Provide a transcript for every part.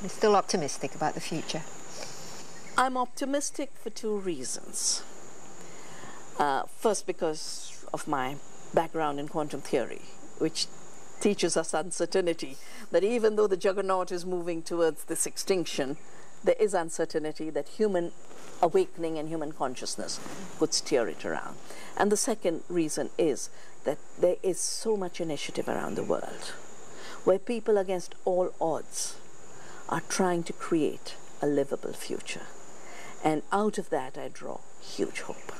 You're still optimistic about the future? I'm optimistic for two reasons. First, because of my background in quantum theory, which teaches us uncertainty, that even though the juggernaut is moving towards this extinction, there is uncertainty that human awakening and human consciousness could steer it around. And the second reason is that there is so much initiative around the world, where people against all odds are trying to create a livable future. And out of that I draw huge hope.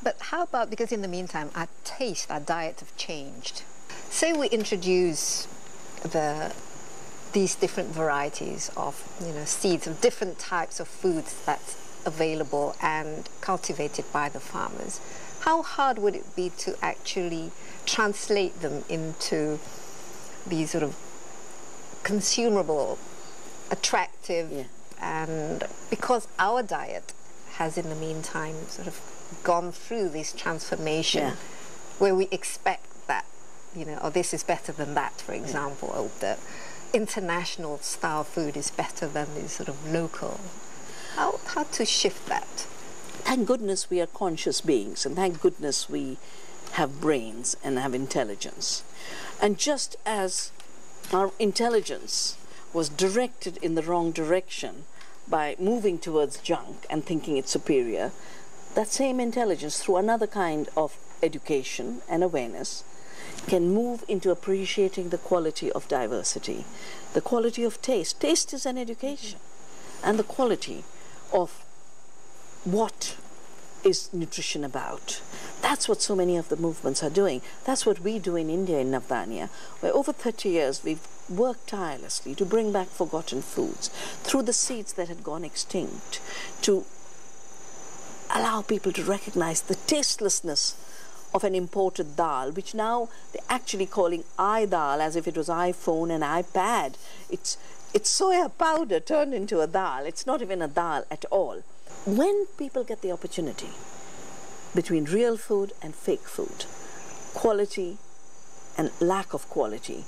But how about, because in the meantime our taste, our diet have changed. Say we introduce these different varieties of seeds of different types of foods that's available and cultivated by the farmers. How hard would it be to actually translate them into these sort of consumable, attractive, and because our diet has in the meantime sort of gone through this transformation where we expect that, oh, this is better than that, for example, or the international style food is better than the sort of local. How to shift that? Thank goodness we are conscious beings, and thank goodness we have brains and have intelligence. And just as our intelligence was directed in the wrong direction by moving towards junk and thinking it's superior, that same intelligence, through another kind of education and awareness, can move into appreciating the quality of diversity, the quality of taste. Taste is an education, and the quality of what is nutrition about. That's what so many of the movements are doing. That's what we do in India, in Navdanya, where over 30 years we've worked tirelessly to bring back forgotten foods through the seeds that had gone extinct, to allow people to recognize the tastelessness of an imported dal, which now they're actually calling iDal, as if it was iPhone and iPad. It's soya powder turned into a dal. It's not even a dal at all. When people get the opportunity between real food and fake food, quality and lack of quality,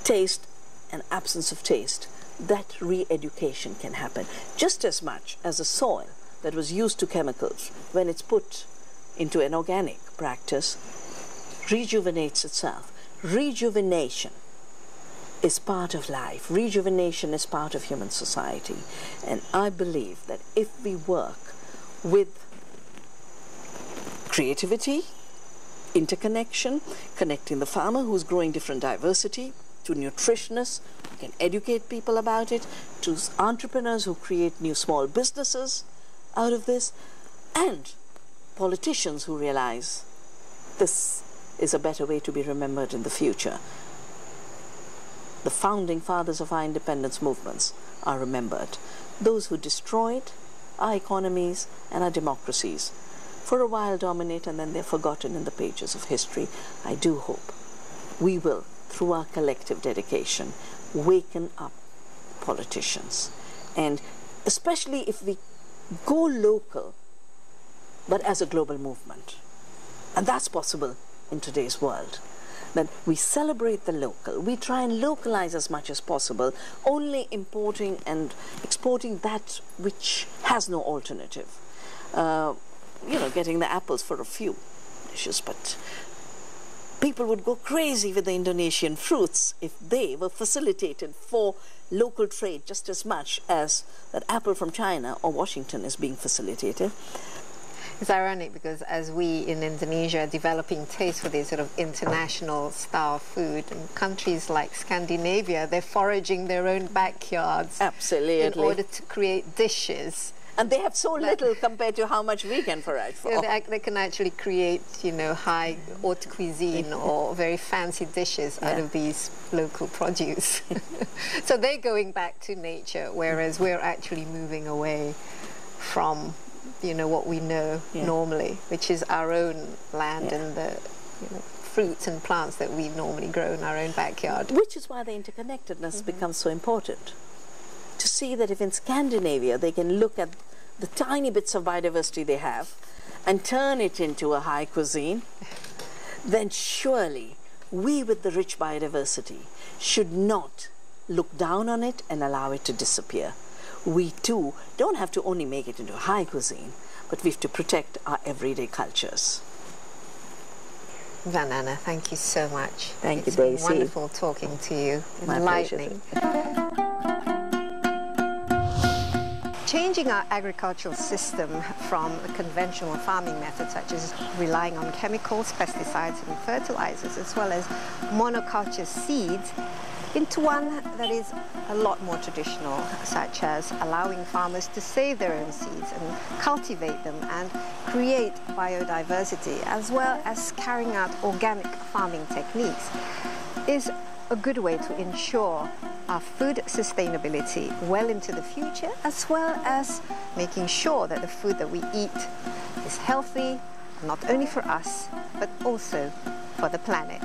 taste and absence of taste, that re-education can happen just as much as a soil that was used to chemicals, when it's put into an organic practice, rejuvenates itself. Rejuvenation is part of life. Rejuvenation is part of human society. And I believe that if we work with creativity, interconnection, connecting the farmer who's growing different diversity, to nutritionists who can educate people about it, to entrepreneurs who create new small businesses out of this, and politicians who realize this is a better way to be remembered in the future. The founding fathers of our independence movements are remembered. Those who destroyed our economies and our democracies for a while dominate, and then they're forgotten in the pages of history. I do hope we will, through our collective dedication, waken up politicians. And especially if we go local, but as a global movement. And that's possible in today's world. That we celebrate the local, we try and localize as much as possible, only importing and exporting that which has no alternative. Getting the apples for a few dishes, but people would go crazy with the Indonesian fruits if they were facilitated for local trade just as much as that apple from China or Washington is being facilitated. It's ironic because as we in Indonesia are developing taste for this sort of international style food, in countries like Scandinavia, they're foraging their own backyards. Absolutely. In order to create dishes. And they have so little compared to how much we can forage for. They can actually create, high haute cuisine or very fancy dishes out of these local produce. So they're going back to nature, whereas we're actually moving away from what we know normally, which is our own land and the fruits and plants that we normally grow in our own backyard. Which is why the interconnectedness becomes so important. To see that if in Scandinavia they can look at the tiny bits of biodiversity they have and turn it into a high cuisine, then surely we with the rich biodiversity should not look down on it and allow it to disappear. We too don't have to only make it into high cuisine, but we have to protect our everyday cultures. Vandana, thank you so much. Thank you, It's been Daisy. wonderful talking to you. My pleasure. Enlightening. Changing our agricultural system from a conventional farming methods such as relying on chemicals, pesticides and fertilizers, as well as monoculture seeds, into one that is a lot more traditional, such as allowing farmers to save their own seeds and cultivate them and create biodiversity, as well as carrying out organic farming techniques, is a good way to ensure our food sustainability well into the future, as well as making sure that the food that we eat is healthy, not only for us, but also for the planet.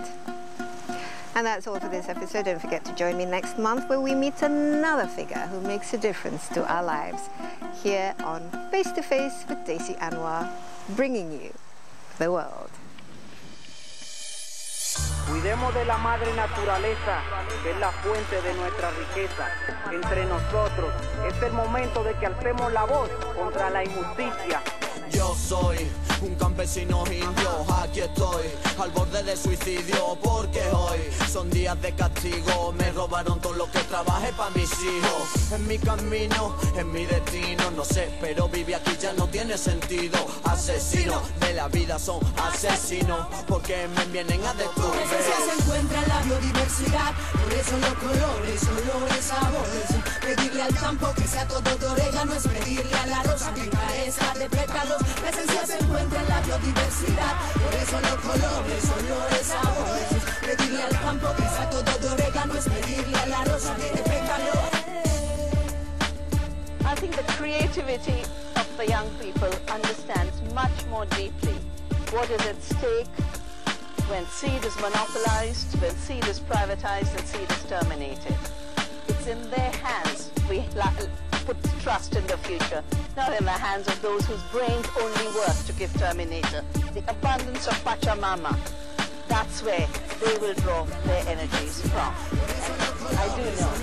And that's all for this episode. Don't forget to join me next month where we meet another figure who makes a difference to our lives here on Face to Face with Daisy Anwar, bringing you the world. Cuidemos de la madre naturaleza, que es la fuente de nuestra riqueza. Entre nosotros es el momento de que alcemos la voz contra la injusticia. Yo soy un campesino indio, aquí estoy, al borde de suicidio, porque hoy son días de castigo. Me robaron todo lo que trabajé para mis hijos. En mi camino, en mi destino, no sé, pero vivir aquí ya no tiene sentido. Asesinos de la vida son asesinos, porque me vienen a destruir. En esencia se encuentra la biodiversidad, por eso los colores, olores, sabores. Pedirle al campo que sea todo de orégano es pedirle a la rosa que carezca de pétalos. La esencia se encuentra en la biodiversidad, por eso los colores, olores, sabores. Pedirle al campo que sea todo de orégano es pedirle a la rosa que pétalos. I think the creativity of the young people understands much more deeply what is at stake when seed is monopolized, when seed is privatized and seed is terminated. It's in their hands we put trust in the future, not in the hands of those whose brains only work to give terminator. The abundance of Pachamama, that's where they will draw their energies from. I do know